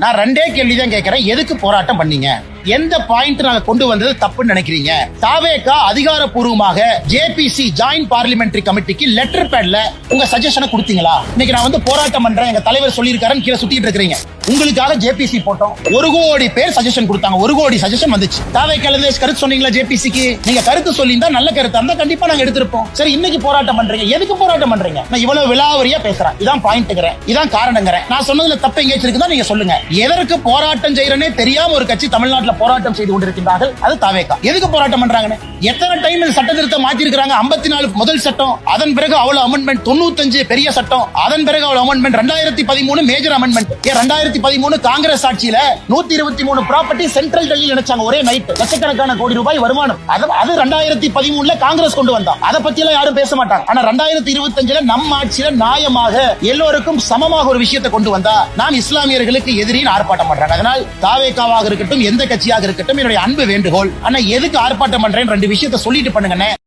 நான் ரெண்டே கேள்விதான் கேட்கிறேன். எதுக்கு போராட்டம் பண்ணீங்க? எந்த பாயிண்ட் நாங்க கொண்டு வந்தது தப்புன்னு நினைக்கிறீங்க? தாவேகா அதிகாரப்பூர்வமாக ஜேபிசி ஜாயிண்ட் பார்லிமெண்டரி கமிட்டிக்கு லெட்டர் பேட்ல உங்க சஜஷனை கொடுத்தீங்களா? இன்னைக்கு நான் வந்து போராட்டம் பண்றேன், எங்க தலைவர் சொல்லியிருக்காருன்னு கீழே சுத்திட்டு இருக்கிறீங்க. உங்களுக்காக ஜேபிசி போட்டோம். 1 கோடி பேர் சஜஷன் கொடுத்தாங்க. 1 கோடி சஜஷன் வந்துச்சு. தாவேகா கருத்து சொன்னீங்களா ஜேபிசிக்கு? நீங்க கருத்து சொல்லியிருந்தா நல்ல கருத்து இருந்தா கண்டிப்பா நாங்க எடுத்திருப்போம். சரி, இன்னைக்கு போராட்டம் பண்றீங்க, எதுக்கு போராட்டம் பண்றீங்க? நான் இவ்வளவு விலாவரியா பேசுறேன். இதான் பாயிண்ட்ங்கிறேன், இதான் காரணங்கிறேன். நான் சொன்னதுல தப்பு எங்கேயாச்சும் இருக்குதா நீங்க சொல்லுங்க. எதற்கு போராட்டம் செய்யறனே தெரியாம ஒரு கட்சி தமிழ்நாட்டுல போராட்டம் செய்து கொண்டிருக்கின்றார்கள். அது தாவேகா. எதுக்கு போராட்டம் பண்றாங்கன்னு எத்தனை டைம் சட்ட திருத்தம் மாத்தி இருக்காங்க. 54 முதல் சட்டம், அதன் பிறகு அவ்வளவு அமெண்ட்மெண்ட், 95 பெரிய சட்டம், அதன் பிறகு அவ்வளவு அமெண்ட்மெண்ட், 2013 மேஜர் அமெண்ட்மெண்ட். 2013 காங்கிரஸ் ஆட்சியில 123 ப்ராப்பர்ட்டி சென்ட்ரல் டெல்லியில் நினைச்சாங்க ஒரே நைட், லட்சக்கணக்கான கோடி ரூபாய் வருமானம். அது 2013 காங்கிரஸ் கொண்டு வந்தா. அதை பத்தி எல்லாம் யாரும் பேச மாட்டாங்க. ஆனா 2025 நம்ம ஆட்சியில நியாயமாக எல்லோருக்கும் சமமாக ஒரு விஷயத்தை கொண்டு வந்தா நாம் இஸ்லாமியர்களுக்கு எதிரின்னு ஆர்ப்பாட்டம் பண்றாங்க. அதனால் தாவேகாவாக இருக்கட்டும், எந்த கட்சியாக இருக்கட்டும், என்னுடைய அன்பு வேண்டுகோள், ஆனா எதுக்கு ஆர்ப்பாட்டம் பண்றேன் 2 விஷயத்தை சொல்லிட்டு பண்ணுங்க.